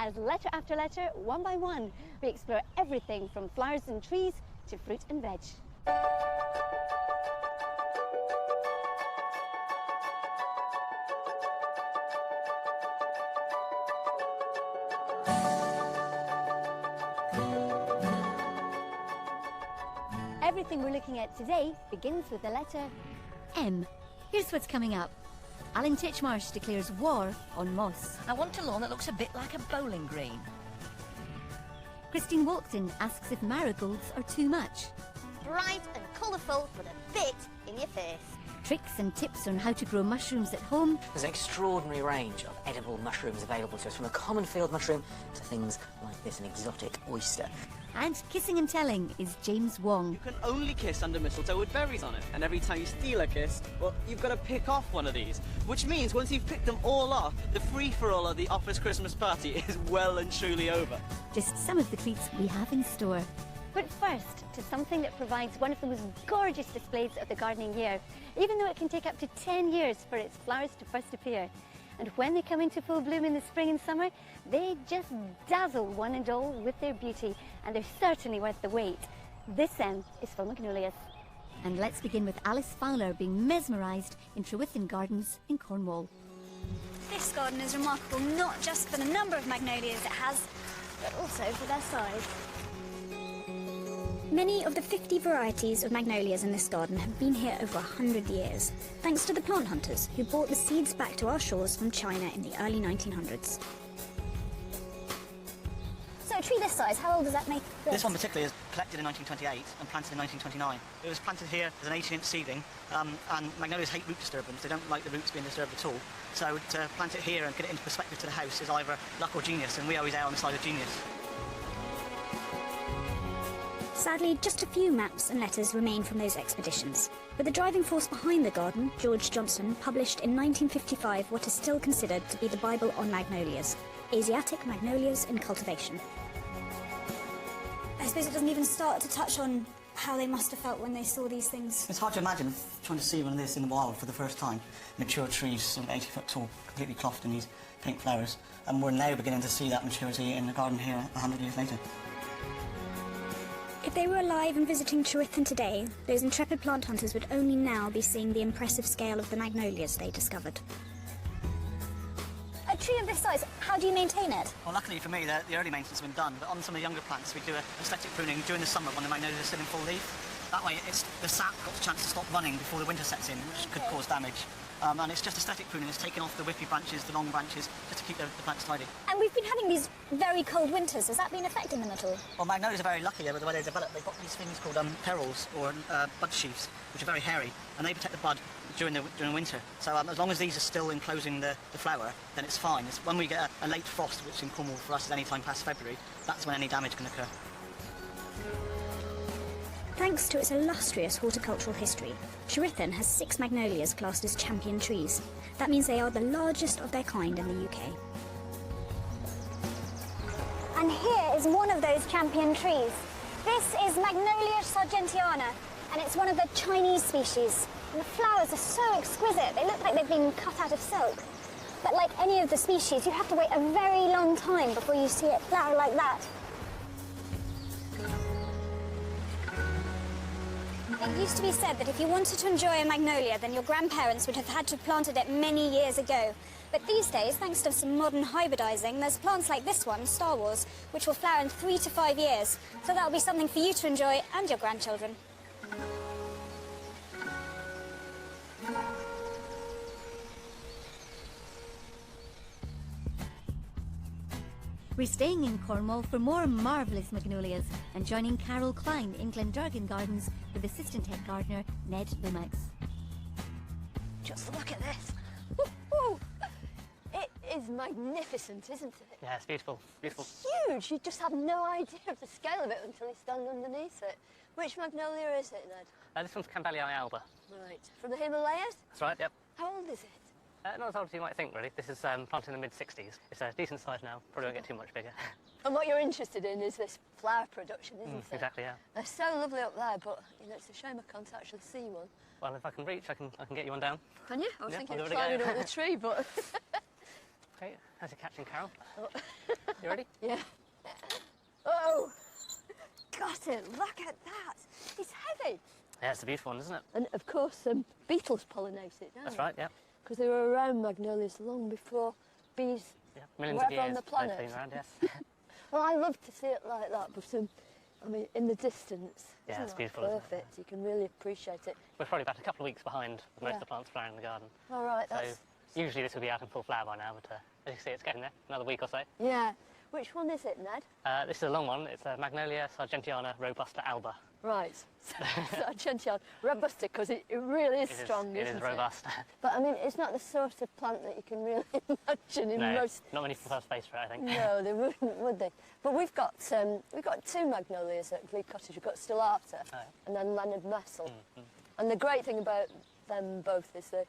as letter after letter, one by one, we explore everything from flowers and trees to fruit and veg. Everything we're looking at today begins with the letter M. Here's what's coming up. Alan Titchmarsh declares war on moss. I want a lawn that looks a bit like a bowling green. Christine Walkden asks if marigolds are too much. Bright and colourful, but a bit in your face. Tricks and tips on how to grow mushrooms at home. There's an extraordinary range of edible mushrooms available to us, from a common field mushroom to things like this, an exotic oyster. And kissing and telling is James Wong. You can only kiss under mistletoe with berries on it, and every time you steal a kiss, well, you've got to pick off one of these. Which means once you've picked them all off, the free-for-all of the office Christmas party is well and truly over. Just some of the treats we have in store. But first, to something that provides one of the most gorgeous displays of the gardening year, even though it can take up to 10 years for its flowers to first appear. And when they come into full bloom in the spring and summer, they just dazzle one and all with their beauty, and they're certainly worth the wait. This is for magnolias. And let's begin with Alice Fowler being mesmerised in Trewithen Gardens in Cornwall. This garden is remarkable not just for the number of magnolias it has, but also for their size. Many of the 50 varieties of magnolias in this garden have been here over 100 years, thanks to the plant hunters who brought the seeds back to our shores from China in the early 1900s. So a tree this size, how old does that make this? This one particularly is collected in 1928 and planted in 1929. It was planted here as an 18-inch seedling, and magnolias hate root disturbance. They don't like the roots being disturbed at all. So to plant it here and get it into perspective to the house is either luck or genius, and we always err on the side of genius. Sadly, just a few maps and letters remain from those expeditions. But the driving force behind the garden, George Johnston, published in 1955 what is still considered to be the Bible on magnolias, Asiatic Magnolias in Cultivation. I suppose it doesn't even start to touch on how they must have felt when they saw these things. It's hard to imagine trying to see one of this in the wild for the first time. Mature trees, sort of 80 foot tall, completely clothed in these pink flowers. And we're now beginning to see that maturity in the garden here 100 years later. If they were alive and visiting Trewithen today, those intrepid plant hunters would only now be seeing the impressive scale of the magnolias they discovered. A tree of this size, how do you maintain it? Well, luckily for me, the early maintenance has been done, but on some of the younger plants, we do a aesthetic pruning during the summer when the magnolias are still in full leaf. That way, the sap got the chance to stop running before the winter sets in, which could cause damage. And it's just aesthetic pruning. It's taking off the whippy branches, the long branches, just to keep the plants tidy. And we've been having these very cold winters. Has that been affecting them at all? Well, magnolias are very lucky with the way they develop. They've got these things called perils, or bud sheaths, which are very hairy, and they protect the bud during the winter. So as long as these are still enclosing the flower, then it's fine. It's when we get a late frost, which in Cornwall for us is any time past February, that's when any damage can occur. Thanks to its illustrious horticultural history, Trewithen has 6 magnolias classed as champion trees. That means they are the largest of their kind in the UK. And here is one of those champion trees. This is Magnolia sargentiana, and it's one of the Chinese species. And the flowers are so exquisite, they look like they've been cut out of silk. But like any of the species, you have to wait a very long time before you see it flower like that. It used to be said that if you wanted to enjoy a magnolia, then your grandparents would have had to have planted it many years ago. But these days, thanks to some modern hybridizing, there's plants like this one, Star Wars, which will flower in 3 to 5 years. So that'll be something for you to enjoy and your grandchildren. We're staying in Cornwall for more marvellous magnolias and joining Carol Klein in Glendurgan Gardens with assistant head gardener Ned Lomax. Just look at this. Woo-hoo. It is magnificent, isn't it? Yeah, it's beautiful, beautiful. It's huge. You just have no idea of the scale of it until you stand underneath it. Which magnolia is it, Ned? This one's Camellia alba. Right. From the Himalayas? That's right, yep. How old is it? Not as old as you might think, really. This is planted in the mid-60s. It's a decent size now. Probably won't get too much bigger. And what you're interested in is this flower production, isn't it? Exactly, yeah. They're so lovely up there, but you know, it's a shame I can't actually see one. Well, if I can reach, I can get you one down. Can you? I was Yeah, thinking I'll of give it a climbing go. up the tree, but... Okay, how's your catching, Carol? Oh. You ready? Yeah. Oh, got it. Look at that. It's heavy. Yeah, it's a beautiful one, isn't it? And of course, beetles pollinate it, don't That's they? right, yeah. Because they were around magnolias long before bees Yeah, millions were of ever on years the planet. they've been around, yes. Well, I love to see it like that, but I mean, in the distance, Yeah, isn't it's that beautiful, isn't it? perfect. You can really appreciate it. We're probably about a couple of weeks behind with most Yeah. of the plants flowering in the garden. All right, So that's usually this will be out in full flower by now, but as you see, it's getting there. Another week or so. yeah. Which one is it, Ned? This is a long one. It's a Magnolia sargentiana robusta alba. Right. Sargentiana robusta, because it really is strong, It isn't is robust. But I mean, it's not the sort of plant that you can really imagine in No, most. not many people have space for it, I think. No, they wouldn't, would they? But we've got two magnolias at Glebe Cottage. We've got Stellata and then Leonard Messel. And the great thing about them both is that,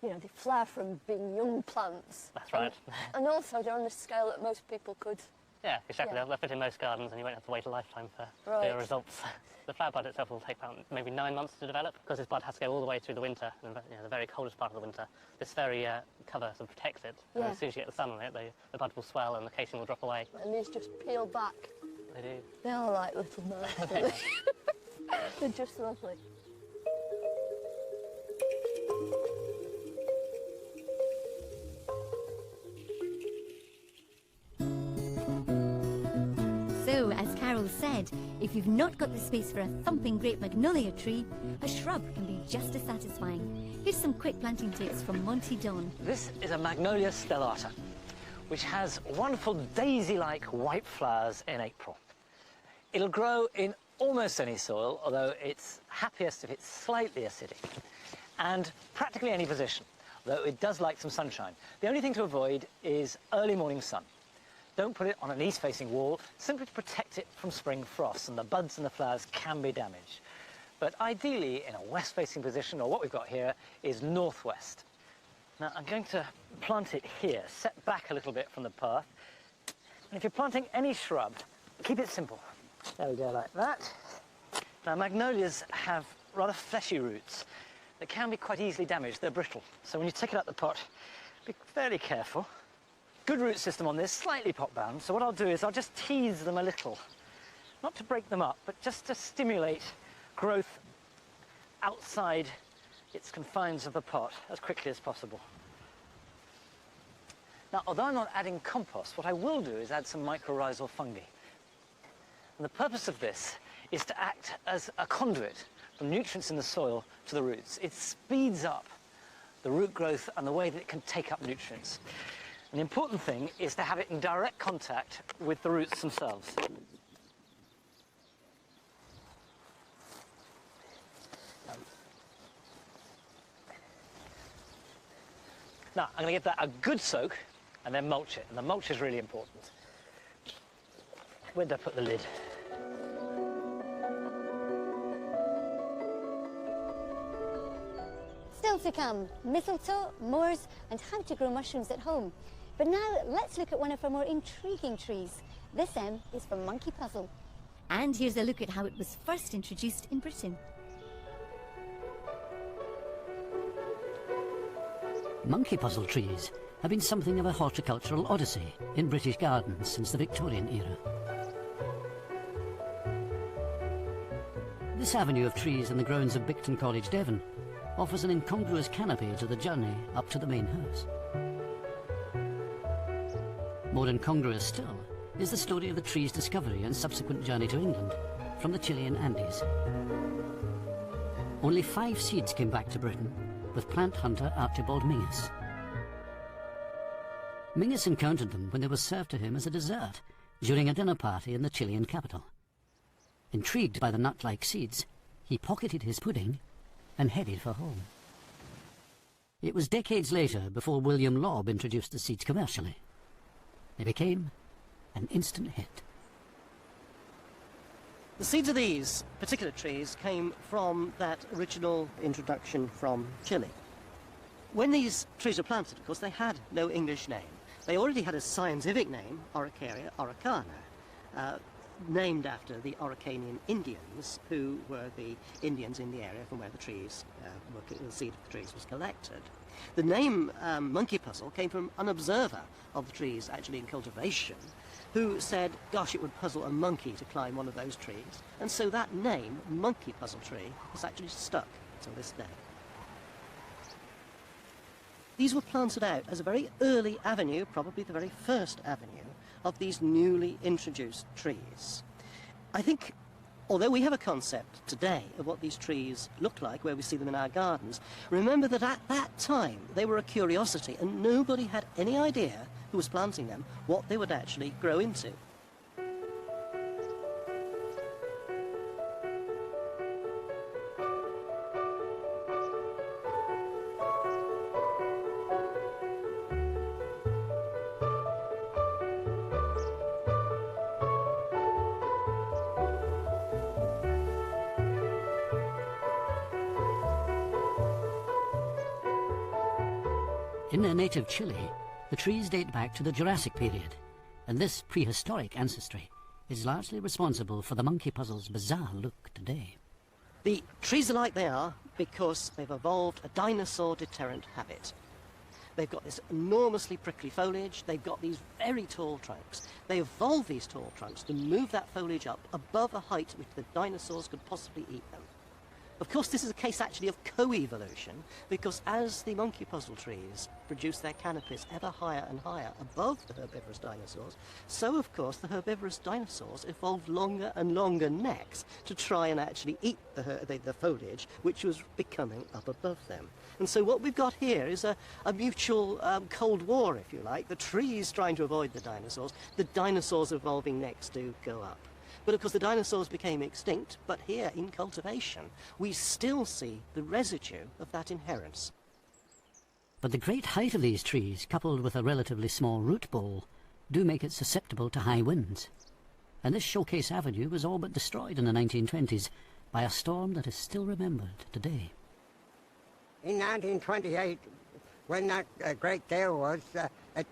you know, they flower from being young plants. That's right. And also they're on a scale that most people could. Yeah, exactly. Yeah. They'll fit in most gardens and you won't have to wait a lifetime for Right. your results. The flower bud itself will take about maybe 9 months to develop because this bud has to go all the way through the winter, and the very coldest part of the winter. This very cover sort of protects it. And Yeah. as soon as you get the sun on it, the bud will swell and the casing will drop away. And these just peel back. They do. They are like little knives. They're just lovely. So, as Carol said, if you've not got the space for a thumping great magnolia tree, a shrub can be just as satisfying. Here's some quick planting tips from Monty Don. This is a Magnolia stellata, which has wonderful daisy-like white flowers in April. It'll grow in almost any soil, although it's happiest if it's slightly acidic, and practically any position, though it does like some sunshine. The only thing to avoid is early morning sun. Don't put it on an east-facing wall, simply to protect it from spring frost, and the buds and the flowers can be damaged. But ideally, in a west-facing position, or what we've got here, is northwest. Now, I'm going to plant it here, set back a little bit from the path. And if you're planting any shrub, keep it simple. There we go, like that. Now, magnolias have rather fleshy roots that can be quite easily damaged. They're brittle. So when you take it out the pot, be fairly careful. Good root system on this, slightly pot bound. So what I'll do is I'll just tease them a little. Not to break them up, but just to stimulate growth outside its confines of the pot as quickly as possible. Now, although I'm not adding compost, what I will do is add some mycorrhizal fungi. And the purpose of this is to act as a conduit from nutrients in the soil to the roots. It speeds up the root growth and the way that it can take up nutrients. And the important thing is to have it in direct contact with the roots themselves. Now, I'm going to give that a good soak and then mulch it. And the mulch is really important. Where did I put the lid? Still to come, mistletoe, moors and how to grow mushrooms at home. But now let's look at one of our more intriguing trees. This M is for Monkey Puzzle. And here's a look at how it was first introduced in Britain. Monkey puzzle trees have been something of a horticultural odyssey in British gardens since the Victorian era. This avenue of trees in the grounds of Bicton College, Devon, offers an incongruous canopy to the journey up to the main house. More incongruous still is the story of the tree's discovery and subsequent journey to England from the Chilean Andes. Only 5 seeds came back to Britain with plant hunter Archibald Mingus. Mingus encountered them when they were served to him as a dessert during a dinner party in the Chilean capital. Intrigued by the nut-like seeds, he pocketed his pudding and headed for home. It was decades later before William Lobb introduced the seeds commercially. They became an instant hit. The seeds of these particular trees came from that original introduction from Chile. When these trees were planted, of course, they had no English name. They already had a scientific name, Araucaria araucana, named after the Araucanian Indians, who were the Indians in the area from where the trees, the seed of the trees was collected. The name Monkey Puzzle came from an observer of the trees actually in cultivation, who said, gosh, it would puzzle a monkey to climb one of those trees. And so that name, Monkey Puzzle Tree, has actually stuck to this day. These were planted out as a very early avenue, probably the very first avenue, of these newly introduced trees. I think, although we have a concept today of what these trees look like, where we see them in our gardens, remember that at that time they were a curiosity and nobody had any idea who was planting them what they would actually grow into. In their native Chile, the trees date back to the Jurassic period, and this prehistoric ancestry is largely responsible for the monkey puzzle's bizarre look today. The trees are like they are because they've evolved a dinosaur deterrent habit. They've got this enormously prickly foliage, they've got these very tall trunks. They evolved these tall trunks to move that foliage up above a height which the dinosaurs could possibly eat them. Of course, this is a case actually of co-evolution, because as the monkey puzzle trees produce their canopies ever higher and higher above the herbivorous dinosaurs, so of course the herbivorous dinosaurs evolved longer and longer necks to try and actually eat the foliage which was becoming up above them. And so what we've got here is a mutual Cold War, if you like, the trees trying to avoid the dinosaurs evolving necks to go up. But of course the dinosaurs became extinct, but here in cultivation we still see the residue of that inheritance. But the great height of these trees, coupled with a relatively small root ball, do make it susceptible to high winds. And this showcase avenue was all but destroyed in the 1920s by a storm that is still remembered today. In 1928, when that great gale was, it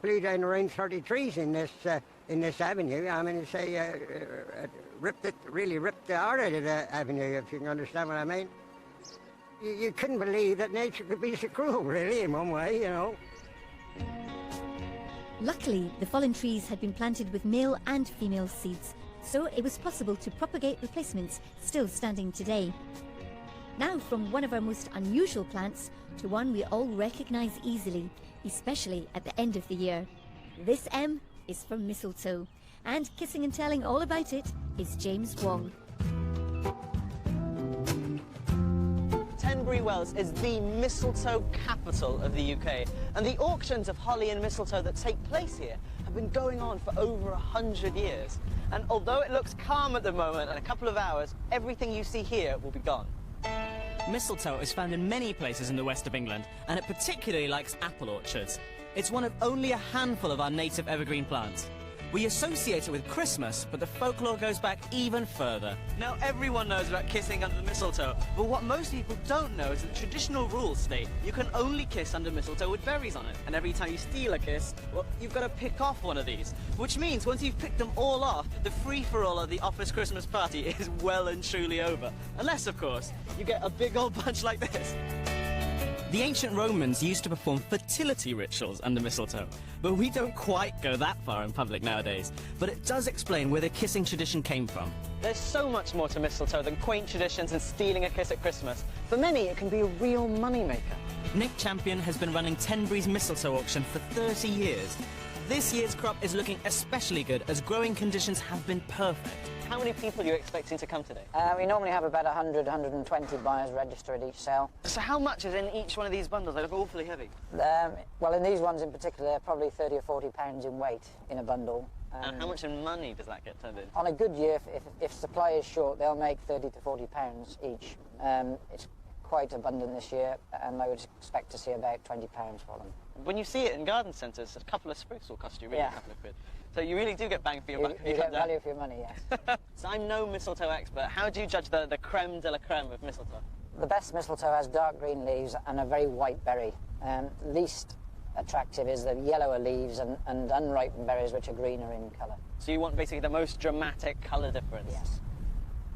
blew down around 30 trees in this avenue. I mean, it really ripped the heart out of the avenue, if you can understand what I mean. You couldn't believe that nature could be so cruel, really, in one way, you know. Luckily, the fallen trees had been planted with male and female seeds, so it was possible to propagate replacements still standing today. Now from one of our most unusual plants to one we all recognise easily, especially at the end of the year. This M is for mistletoe, and kissing and telling all about it is James Wong. Tenbury Wells is the mistletoe capital of the UK, and the auctions of holly and mistletoe that take place here have been going on for over 100 years. And although it looks calm at the moment, in a couple of hours, everything you see here will be gone. Mistletoe is found in many places in the west of England, and it particularly likes apple orchards. It's one of only a handful of our native evergreen plants. We associate it with Christmas, but the folklore goes back even further. Now everyone knows about kissing under the mistletoe, but what most people don't know is that traditional rules state you can only kiss under mistletoe with berries on it, and every time you steal a kiss, well, you've got to pick off one of these, which means once you've picked them all off, the free-for-all of the office Christmas party is well and truly over. Unless, of course, you get a big old bunch like this. The ancient Romans used to perform fertility rituals under mistletoe, but we don't quite go that far in public nowadays. But it does explain where the kissing tradition came from. There's so much more to mistletoe than quaint traditions and stealing a kiss at Christmas. For many, it can be a real moneymaker. Nick Champion has been running Tenbury's mistletoe auction for 30 years. This year's crop is looking especially good as growing conditions have been perfect. How many people are you expecting to come today? We normally have about 100, 120 buyers registered at each sale. So how much is in each one of these bundles? They look awfully heavy. Well, in these ones in particular, they're probably 30 or 40 pounds in weight in a bundle. And how much in money does that get turned in? On a good year, if supply is short, they'll make 30 to 40 pounds each. It's quite abundant this year, and I would expect to see about 20 pounds for them. When you see it in garden centres, a couple of sprigs will cost you really a couple of quid. So you really do get bang for your buck. You get value for your money, yes. So I'm no mistletoe expert. How do you judge the creme de la creme of mistletoe? The best mistletoe has dark green leaves and a very white berry. Least attractive is the yellower leaves and unripened berries, which are greener in colour. So you want basically the most dramatic colour difference? Yes.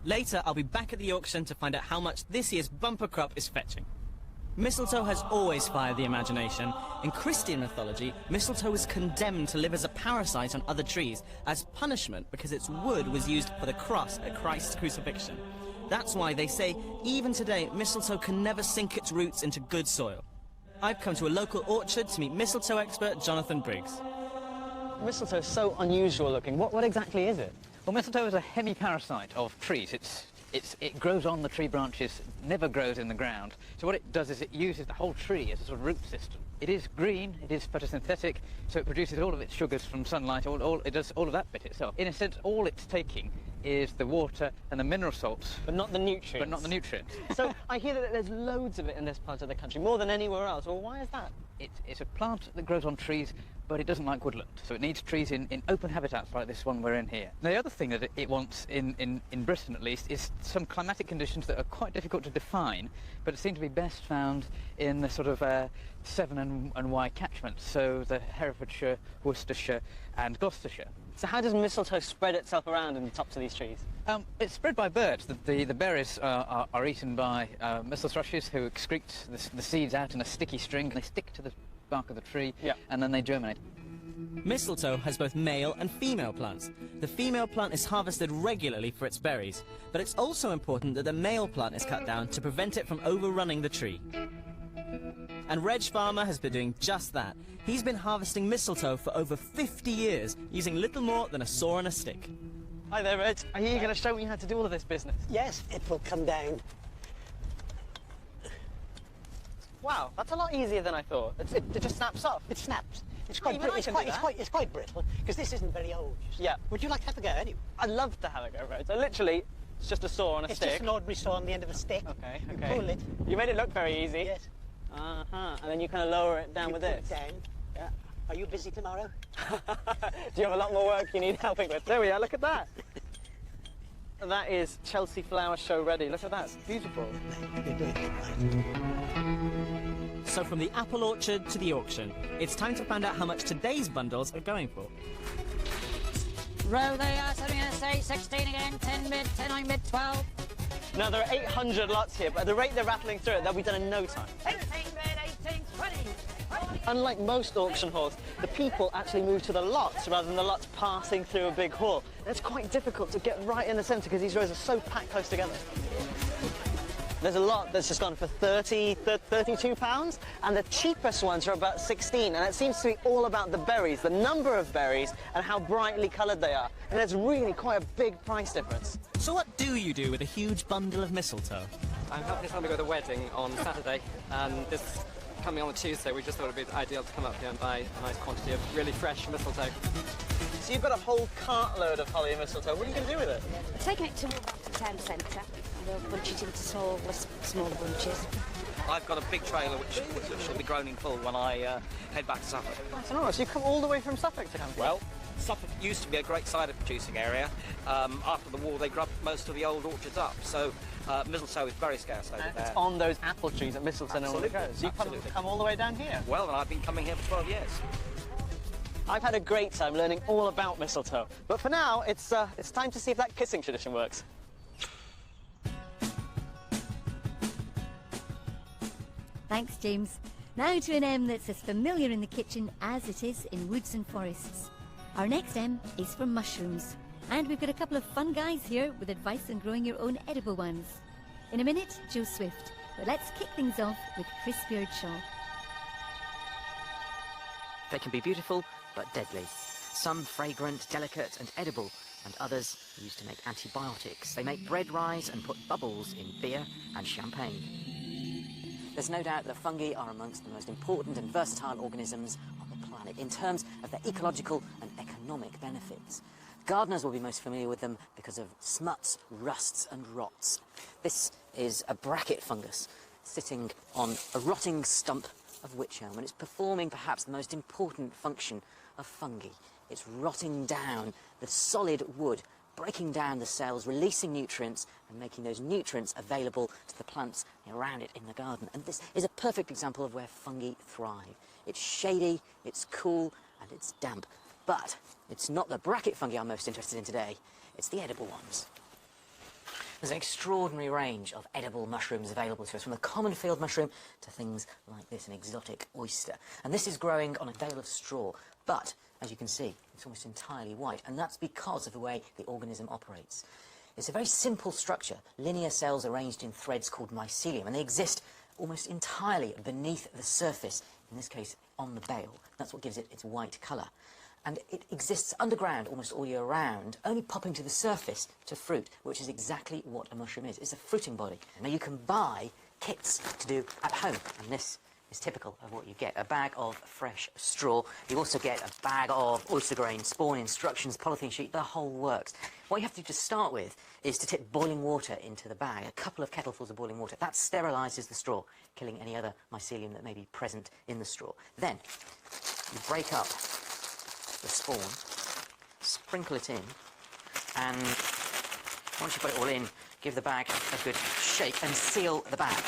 Later, I'll be back at the auction to find out how much this year's bumper crop is fetching. Mistletoe has always fired the imagination. In Christian mythology, mistletoe was condemned to live as a parasite on other trees as punishment because its wood was used for the cross at Christ's crucifixion. That's why they say, even today, mistletoe can never sink its roots into good soil. I've come to a local orchard to meet mistletoe expert Jonathan Briggs. Mistletoe is so unusual looking. What exactly is it? Well, mistletoe is a hemiparasite of trees. It grows on the tree branches, never grows in the ground. So what it does is it uses the whole tree as a sort of root system. It is green, it is photosynthetic, so it produces all of its sugars from sunlight, it does all of that bit itself. In a sense, all it's taking is the water and the mineral salts. But not the nutrients. But not the nutrients. So I hear that there's loads of it in this part of the country, more than anywhere else. Well, why is that? It's a plant that grows on trees, but it doesn't like woodland. So it needs trees in open habitats like this one we're in here. Now, the other thing that it wants, in Britain at least, is some climatic conditions that are quite difficult to define, but seem to be best found in the sort of Severn and Wye catchments, so the Herefordshire, Worcestershire and Gloucestershire. So how does mistletoe spread itself around in the tops of these trees? It's spread by birds. The berries are eaten by mistle thrushes who excrete the seeds out in a sticky string. They stick to the bark of the tree, and then they germinate. Mistletoe has both male and female plants. The female plant is harvested regularly for its berries, but it's also important that the male plant is cut down to prevent it from overrunning the tree. And Reg Farmer has been doing just that. He's been harvesting mistletoe for over 50 years, using little more than a saw and a stick. Hi there, Reg. Are you going to show me how to do all of this business? Yes, it will come down. Wow, that's a lot easier than I thought. It just snaps off. It snaps. It's quite brittle, because this isn't very old. Yeah. Would you like to have a go anyway? I'd love to have a go, Reg. So literally, it's just a saw and a stick. It's just an ordinary saw on the end of a stick. Okay, You okay. pull it. You made it look very easy. Yes. Uh-huh. And then you kind of lower it down with pull this. it down. Yeah. Are you busy tomorrow? Do you have a lot more work you need helping with? There we are, look at that. And that is Chelsea Flower Show ready. Look at that, it's beautiful. You're doing it right. So from the apple orchard to the auction, it's time to find out how much today's bundles are going for. Row they are, so I'm going to say 16 again, 10 mid, 10 I mid, 12. Now there are 800 lots here, but at the rate they're rattling through it, they'll be done in no time. 18 mid, 18, 20. Unlike most auction halls, the people actually move to the lots rather than the lots passing through a big hall. And it's quite difficult to get right in the centre because these rows are so packed close together. There's a lot that's just gone for £32, and the cheapest ones are about 16, and it seems to be all about the berries, the number of berries, and how brightly coloured they are. And there's really quite a big price difference. So what do you do with a huge bundle of mistletoe? I'm helping to undergo the wedding on Saturday, and this coming on Tuesday, we just thought it'd be ideal to come up here and buy a nice quantity of really fresh mistletoe. So you've got a whole cartload of holly and mistletoe. What are you going to do with it? We're taking it to Wolverhampton Town Centre. We'll bunch it into smaller bunches. I've got a big trailer which will be grown in full when I head back to Suffolk. That's enormous. You've come all the way from Suffolk to come here? Well, Suffolk used to be a great cider producing area. After the war, they grubbed most of the old orchards up, so mistletoe is very scarce over there. It's on those apple trees that mistletoe normally grows. So you've come all the way down here? Well, and I've been coming here for 12 years. I've had a great time learning all about mistletoe, but for now, it's time to see if that kissing tradition works. Thanks, James. Now to an M that's as familiar in the kitchen as it is in woods and forests. Our next M is for mushrooms. And we've got a couple of fun guys here with advice on growing your own edible ones. In a minute, Joe Swift. But let's kick things off with Chris Beardshaw. They can be beautiful, but deadly. Some fragrant, delicate and edible, and others used to make antibiotics. They make bread rise and put bubbles in beer and champagne. There's no doubt that fungi are amongst the most important and versatile organisms on the planet in terms of their ecological and economic benefits. Gardeners will be most familiar with them because of smuts, rusts and rots. This is a bracket fungus sitting on a rotting stump of wych elm, and it's performing perhaps the most important function of fungi. It's rotting down the solid wood, breaking down the cells, releasing nutrients and making those nutrients available to the plants around it in the garden. And this is a perfect example of where fungi thrive. It's shady, it's cool and it's damp. But it's not the bracket fungi I'm most interested in today, it's the edible ones. There's an extraordinary range of edible mushrooms available to us, from the common field mushroom to things like this, an exotic oyster. And this is growing on a bale of straw, but, as you can see, it's almost entirely white, and that's because of the way the organism operates. It's a very simple structure, linear cells arranged in threads called mycelium, and they exist almost entirely beneath the surface, in this case on the bale. That's what gives it its white colour. And it exists underground almost all year round, only popping to the surface to fruit, which is exactly what a mushroom is. It's a fruiting body. Now, you can buy kits to do at home, and this is typical of what you get. A bag of fresh straw. You also get a bag of oyster grain, spawn, instructions, polythene sheet, the whole works. What you have to do to start with is to tip boiling water into the bag, a couple of kettlefuls of boiling water. That sterilises the straw, killing any other mycelium that may be present in the straw. Then, you break up the spawn, sprinkle it in, and once you put it all in, give the bag a good shake and seal the bag.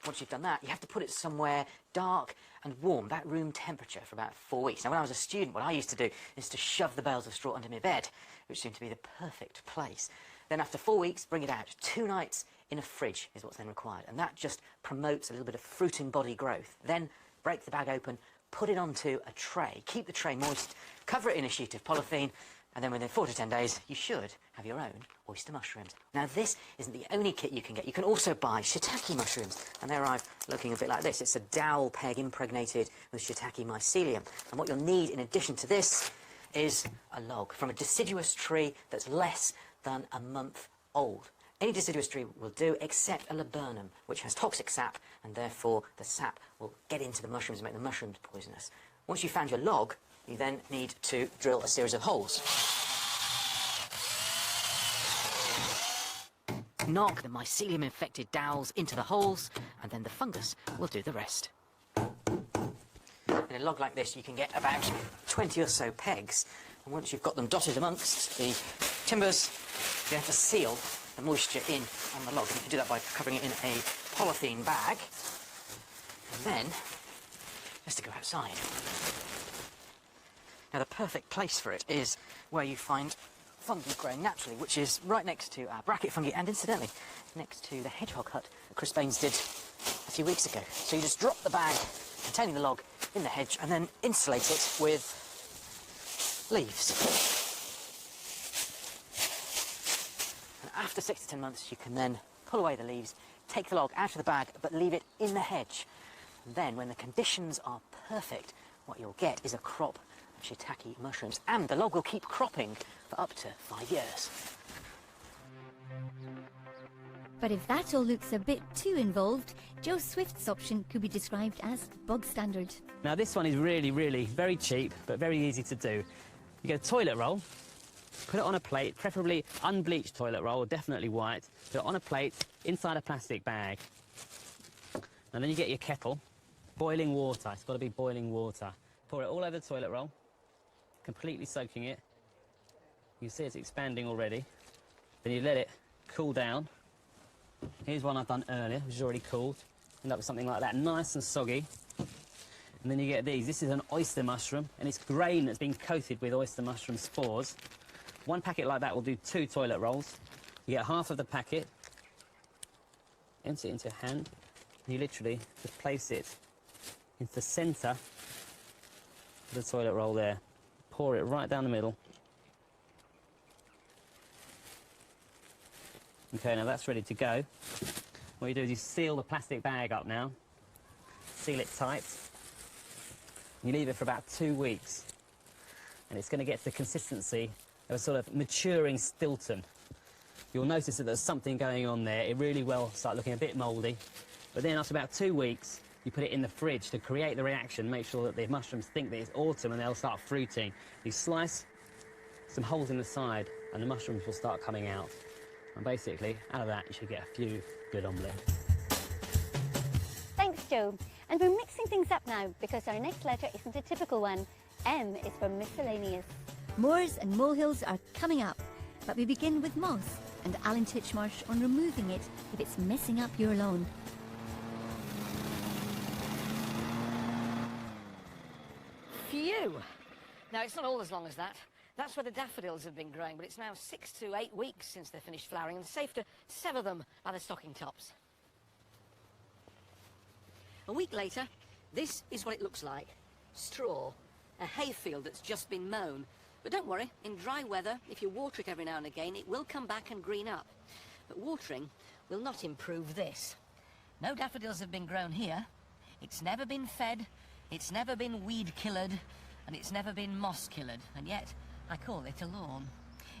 Once you've done that, you have to put it somewhere dark and warm, about room temperature, for about 4 weeks. Now, when I was a student, what I used to do is to shove the bales of straw under my bed, which seemed to be the perfect place. Then after 4 weeks, bring it out. 2 nights in a fridge is what's then required, and that just promotes a little bit of fruiting body growth. Then break the bag open, put it onto a tray, keep the tray moist, cover it in a sheet of polythene, and then within 4 to 10 days, you should have your own oyster mushrooms. Now, this isn't the only kit you can get. You can also buy shiitake mushrooms, and they arrive looking a bit like this. It's a dowel peg impregnated with shiitake mycelium. And what you'll need in addition to this is a log from a deciduous tree that's less than a month old. Any deciduous tree will do, except a laburnum, which has toxic sap, and therefore the sap will get into the mushrooms and make the mushrooms poisonous. Once you've found your log, you then need to drill a series of holes. Knock the mycelium-infected dowels into the holes, and then the fungus will do the rest. In a log like this, you can get about 20 or so pegs, and once you've got them dotted amongst the timbers, you have to seal the moisture in on the log. You can do that by covering it in a polythene bag, and then just to go outside. Now, the perfect place for it is where you find fungi growing naturally, which is right next to our bracket fungi, and incidentally, next to the hedgehog hut that Chris Baines did a few weeks ago. So you just drop the bag containing the log in the hedge and then insulate it with leaves. And after 6 to 10 months, you can then pull away the leaves, take the log out of the bag, but leave it in the hedge. And then, when the conditions are perfect, what you'll get is a crop of shiitake mushrooms, and the log will keep cropping for up to 5 years. But if that all looks a bit too involved, Joe Swift's option could be described as bog standard. Now, this one is really, really very cheap, but very easy to do. You get a toilet roll, put it on a plate, preferably unbleached toilet roll, definitely white. Put it on a plate, inside a plastic bag. And then you get your kettle, boiling water. It's got to be boiling water. Pour it all over the toilet roll, completely soaking it. You can see it's expanding already. Then you let it cool down. Here's one I've done earlier, which is already cooled. End up with something like that, nice and soggy. And then you get these. This is an oyster mushroom, and it's grain that's been coated with oyster mushroom spores. One packet like that will do 2 toilet rolls. You get half of the packet, empty it into your hand, and you literally just place it into the centre of the toilet roll there. Pour it right down the middle. Okay, now that's ready to go. What you do is you seal the plastic bag up now, seal it tight. You leave it for about 2 weeks, and it's going to get to the consistency of a sort of maturing Stilton. You'll notice that there's something going on there. It really will start looking a bit mouldy. But then after about 2 weeks, you put it in the fridge to create the reaction, make sure that the mushrooms think that it's autumn and they'll start fruiting. You slice some holes in the side, and the mushrooms will start coming out. And basically, out of that, you should get a few good omelettes. Thanks, Joe. And we're mixing things up now, because our next letter isn't a typical one. M is for miscellaneous. Moors and molehills are coming up, but we begin with moss, and Alan Titchmarsh on removing it if it's messing up your lawn. Phew! Now, it's not all as long as that. That's where the daffodils have been growing, but it's now 6 to 8 weeks since they finished flowering, and it's safe to sever them by the stocking tops. A week later, this is what it looks like. Straw. A hayfield that's just been mown. But don't worry, in dry weather, if you water it every now and again, it will come back and green up. But watering will not improve this. No daffodils have been grown here. It's never been fed, it's never been weed-killered, and it's never been moss-killered, and yet I call it a lawn.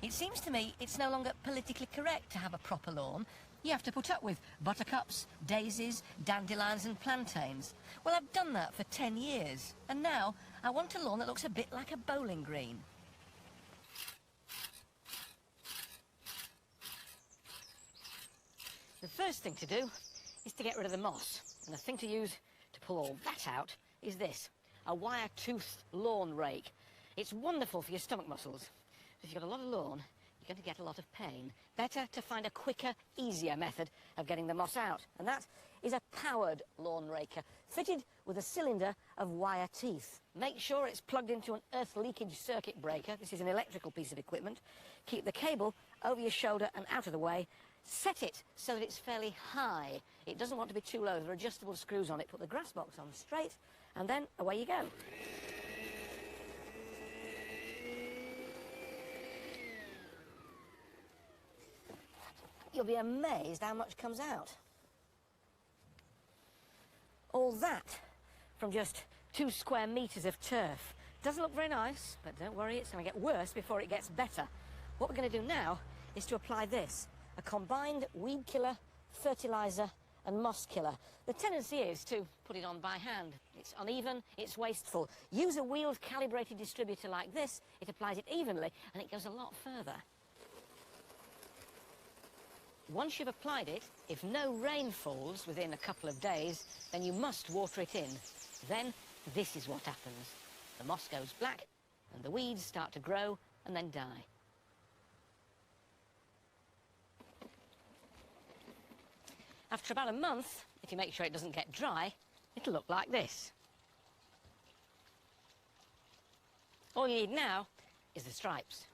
It seems to me it's no longer politically correct to have a proper lawn. You have to put up with buttercups, daisies, dandelions and plantains. Well, I've done that for 10 years, and now I want a lawn that looks a bit like a bowling green. The first thing to do is to get rid of the moss, and the thing to use to pull all that out is this, a wire-toothed lawn rake. It's wonderful for your stomach muscles. If you've got a lot of lawn, you're going to get a lot of pain. Better to find a quicker, easier method of getting the moss out, and that is a powered lawn raker, fitted with a cylinder of wire teeth. Make sure it's plugged into an earth leakage circuit breaker. This is an electrical piece of equipment. Keep the cable over your shoulder and out of the way. Set it so that it's fairly high. It doesn't want to be too low. There are adjustable screws on it. Put the grass box on straight, and then away you go. You'll be amazed how much comes out. All that from just 2 square metres of turf. Doesn't look very nice, but don't worry, it's going to get worse before it gets better. What we're going to do now is to apply this, a combined weed killer, fertiliser and moss killer. The tendency is to put it on by hand. It's uneven, it's wasteful. Use a wheeled calibrated distributor like this, it applies it evenly and it goes a lot further. Once you've applied it, if no rain falls within a couple of days, then you must water it in. Then this is what happens. The moss goes black and the weeds start to grow and then die. After about a month, if you make sure it doesn't get dry, it'll look like this. All you need now is the stripes.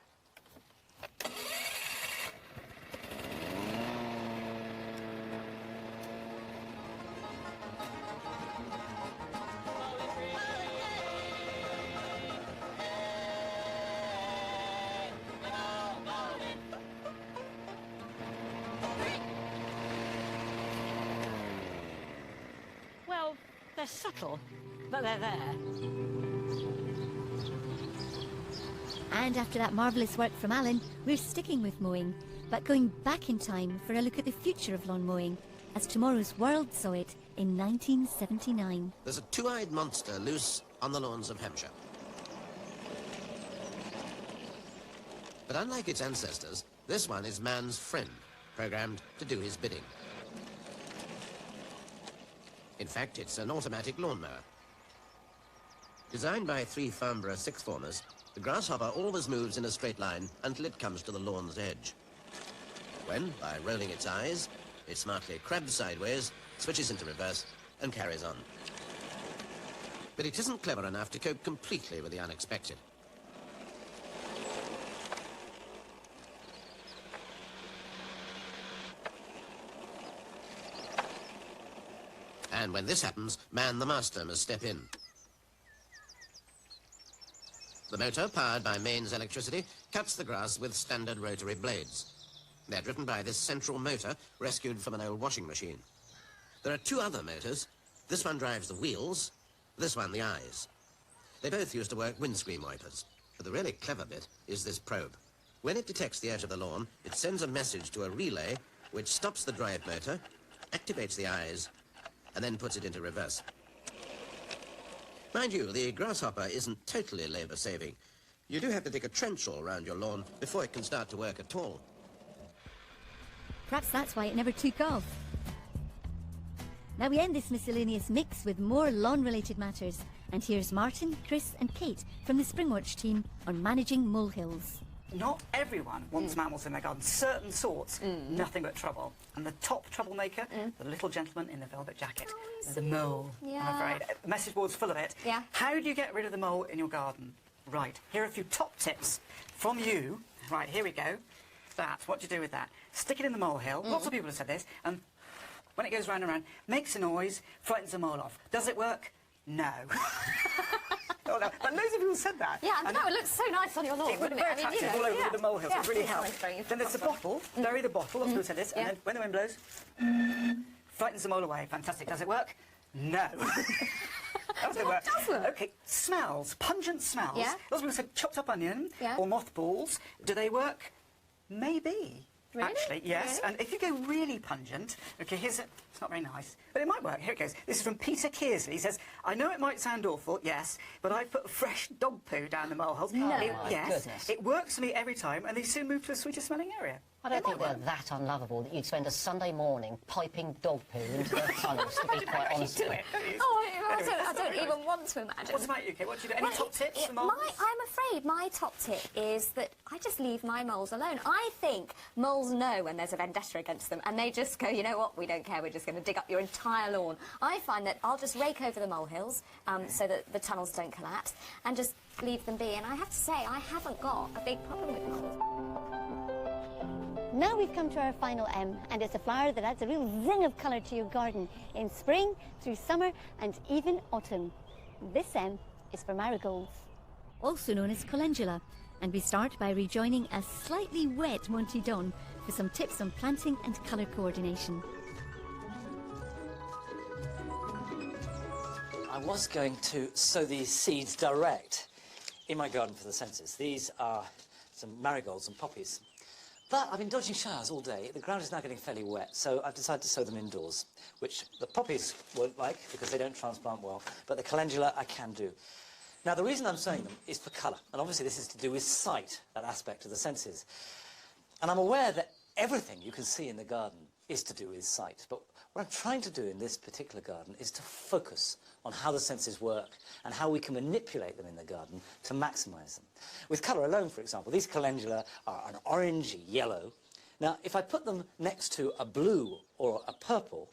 Well, they're subtle, but they're there. And after that marvellous work from Alan, we're sticking with mowing, but going back in time for a look at the future of lawn mowing, as tomorrow's world saw it in 1979. There's a two-eyed monster loose on the lawns of Hampshire. But unlike its ancestors, this one is man's friend, programmed to do his bidding. In fact, it's an automatic lawnmower. Designed by 3 Farnborough sixth formers, the grasshopper always moves in a straight line until it comes to the lawn's edge. When, by rolling its eyes, it smartly crabs sideways, switches into reverse, and carries on. But it isn't clever enough to cope completely with the unexpected. And when this happens, man the master must step in. The motor, powered by mains electricity, cuts the grass with standard rotary blades. They're driven by this central motor, rescued from an old washing machine. There are 2 other motors. This one drives the wheels, this one the eyes. They both used to work windscreen wipers. But the really clever bit is this probe. When it detects the edge of the lawn, it sends a message to a relay, which stops the drive motor, activates the eyes, and then puts it into reverse. Mind you, the grasshopper isn't totally labour-saving. You do have to dig a trench all round your lawn before it can start to work at all. Perhaps that's why it never took off. Now we end this miscellaneous mix with more lawn-related matters. And here's Martin, Chris and Kate from the Springwatch team on managing molehills. Not everyone wants mammals in their garden. Certain sorts, nothing but trouble. And the top troublemaker, the little gentleman in the velvet jacket. The mole, I'm afraid. The message board's full of it. Yeah. How do you get rid of the mole in your garden? Right, here are a few top tips from you. Right, here we go. That, what do you do with that? Stick it in the molehill. Lots of people have said this. And when it goes round and round, makes a noise, frightens the mole off. Does it work? No. Oh, no. But loads of people said that. Yeah, and that would look so nice on your lawn, it would wouldn't be it? very attractive all over the molehill, so it really helps. Nice, then there's the bottle. Bury the bottle. Lots of people said this. And then when the wind blows, frightens the mole away. Fantastic. Does it work? No. Does it work? Does work. Okay, smells. Pungent smells. Yeah. Lots of people said chopped up onion Yeah. or mothballs. Do they work? Maybe. Really? Actually, yes. Really? And if you go really pungent, okay, here's it. It's not very nice, but it might work. Here it goes. This is from Peter Kearsley. He says, I know it might sound awful, yes, but I put fresh dog poo down the moleholes. No. It, Oh, my yes. goodness. It works for me every time, and they soon move to a sweeter smelling area. I don't think they're that unlovable that you'd spend a Sunday morning piping dog poo into their tunnels, to be quite honest. Do it. I don't even want to imagine. What about you, Kate? What do you do? Any top tips for moles? I'm afraid my top tip is that I just leave my moles alone. I think moles know when there's a vendetta against them, and they just go, you know what, we don't care, we're just going to dig up your entire lawn. I find that I'll just rake over the molehills so that the tunnels don't collapse, and just leave them be. And I have to say, I haven't got a big problem with moles. Now we've come to our final M, and it's a flower that adds a real zing of colour to your garden in spring, through summer and even autumn. This M is for marigolds, also known as calendula, and we start by rejoining a slightly wet Monty Don for some tips on planting and colour coordination. I was going to sow these seeds direct in my garden for the senses. These are some marigolds and poppies. But I've been dodging showers all day. The ground is now getting fairly wet, so I've decided to sow them indoors, which the poppies won't like because they don't transplant well, but the calendula I can do. Now, the reason I'm sowing them is for colour, and obviously this is to do with sight, that aspect of the senses. And I'm aware that everything you can see in the garden is to do with sight, but what I'm trying to do in this particular garden is to focus on how the senses work and how we can manipulate them in the garden to maximise them. With colour alone, for example, these calendula are an orangey yellow. Now, if I put them next to a blue or a purple,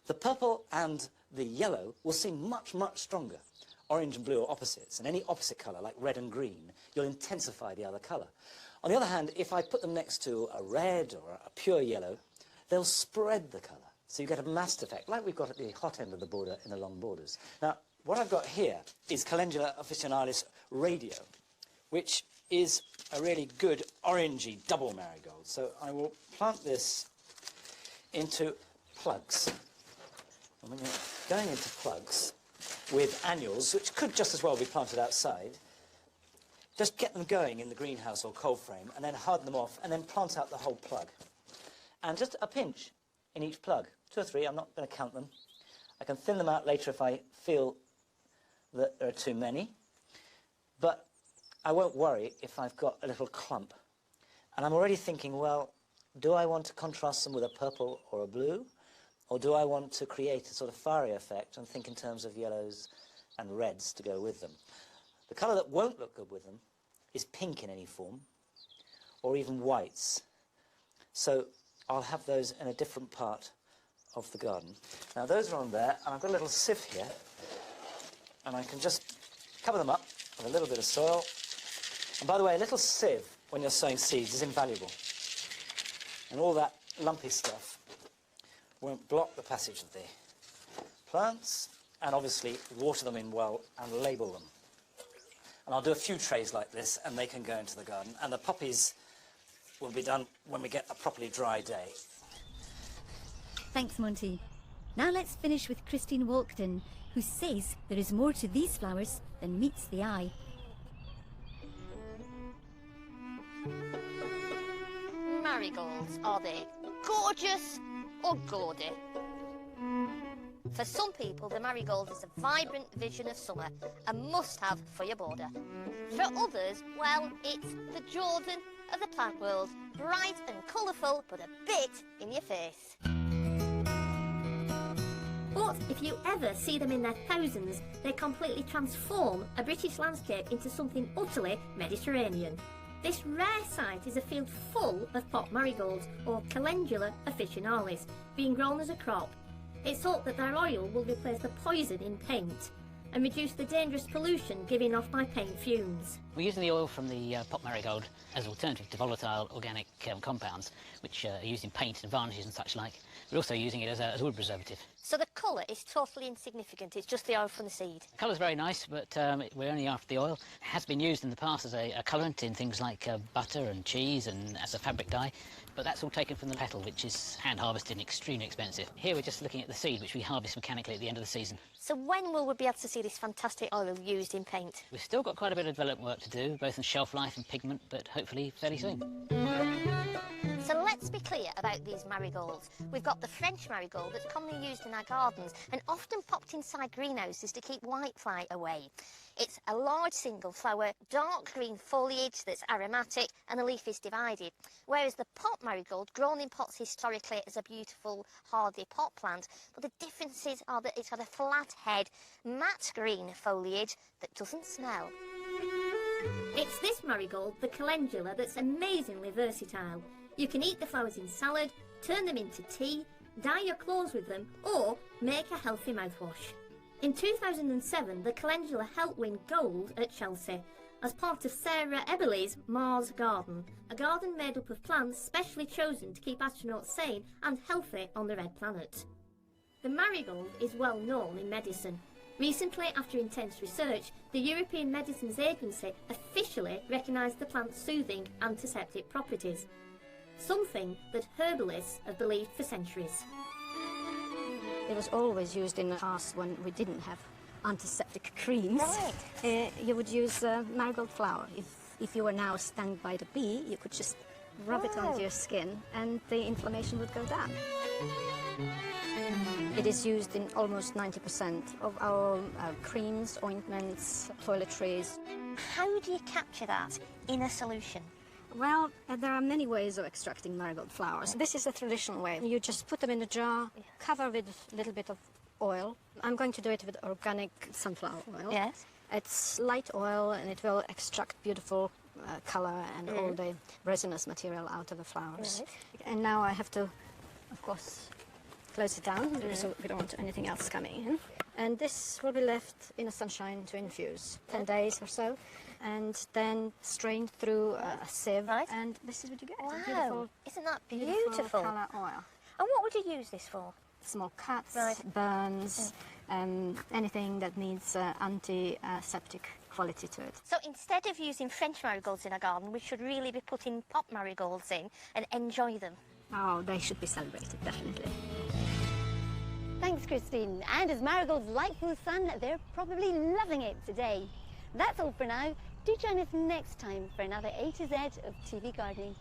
the purple and the yellow will seem much, much stronger. Orange and blue are opposites, and any opposite colour, like red and green, you'll intensify the other colour. On the other hand, if I put them next to a red or a pure yellow, they'll spread the colour. So you get a massed effect, like we've got at the hot end of the border in the long borders. Now, what I've got here is Calendula officinalis radio, which is a really good orangey double marigold. So I will plant this into plugs. And when you're going into plugs with annuals, which could just as well be planted outside, just get them going in the greenhouse or cold frame, and then harden them off, and then plant out the whole plug. And just a pinch in each plug. 2 or 3, I'm not going to count them. I can thin them out later if I feel that there are too many. But I won't worry if I've got a little clump. And I'm already thinking, well, do I want to contrast them with a purple or a blue? Or do I want to create a sort of fiery effect and think in terms of yellows and reds to go with them? The colour that won't look good with them is pink in any form, or even whites. So I'll have those in a different part of the garden. Now those are on there, and I've got a little sieve here, and I can just cover them up with a little bit of soil. And by the way, a little sieve when you're sowing seeds is invaluable. And all that lumpy stuff won't block the passage of the plants, and obviously water them in well and label them. And I'll do a few trays like this, and they can go into the garden, and the poppies will be done when we get a properly dry day. Thanks, Monty. Now let's finish with Christine Walkden, who says there is more to these flowers than meets the eye. Marigolds, are they gorgeous or gaudy? For some people, the marigold is a vibrant vision of summer, a must-have for your border. For others, well, it's the Jordan of the plant world, bright and colourful, but a bit in your face. But if you ever see them in their thousands, they completely transform a British landscape into something utterly Mediterranean. This rare sight is a field full of pot marigolds, or Calendula officinalis, being grown as a crop. It's thought that their oil will replace the poison in paint and reduce the dangerous pollution given off by paint fumes. We're using the oil from the pot marigold as an alternative to volatile organic compounds, which are used in paint and varnishes and such like. We're also using it as a wood preservative. So the colour is totally insignificant, it's just the oil from the seed? The colour's very nice, but we're only after the oil. It has been used in the past as a colourant in things like butter and cheese and as a fabric dye, but that's all taken from the petal, which is hand-harvested and extremely expensive. Here we're just looking at the seed, which we harvest mechanically at the end of the season. So when will we be able to see this fantastic oil used in paint? We've still got quite a bit of development work to do, both in shelf life and pigment, but hopefully fairly soon. So let's be clear about these marigolds. We've got the French marigold that's commonly used in our gardens and often popped inside greenhouses to keep whitefly away. It's a large single flower, dark green foliage that's aromatic, and the leaf is divided. Whereas the pot marigold, grown in pots historically as a beautiful hardy pot plant, but the differences are that it's got a flat head, matte green foliage that doesn't smell. It's this marigold, the calendula, that's amazingly versatile. You can eat the flowers in salad, turn them into tea, dye your clothes with them, or make a healthy mouthwash. In 2007, the calendula helped win gold at Chelsea as part of Sarah Eberle's Mars Garden, a garden made up of plants specially chosen to keep astronauts sane and healthy on the Red Planet. The marigold is well known in medicine. Recently, after intense research, the European Medicines Agency officially recognised the plant's soothing antiseptic properties, something that herbalists have believed for centuries. It was always used in the past when we didn't have antiseptic creams. Right. You would use marigold flower. If you were now stung by the bee, you could just rub it onto your skin and the inflammation would go down. It is used in almost 90% of our creams, ointments, toiletries. How do you capture that in a solution? Well, there are many ways of extracting marigold flowers. This is the traditional way. You just put them in a jar, cover with a little bit of oil. I'm going to do it with organic sunflower oil. Yes. It's light oil and it will extract beautiful colour and all the resinous material out of the flowers. Right. And now I have to, of course, close it down so we don't want anything else coming in. And this will be left in the sunshine to infuse 10 days or so. And then strained through a sieve, and this is what you get. Wow, beautiful, isn't that beautiful? Colour oil. And what would you use this for? Small cuts, burns, anything that needs antiseptic quality to it. So instead of using French marigolds in our garden, we should really be putting pot marigolds in and enjoy them. Oh, they should be celebrated, definitely. Thanks, Christine. And as marigolds like the sun, they're probably loving it today. That's all for now. Do join us next time for another A to Z of TV gardening.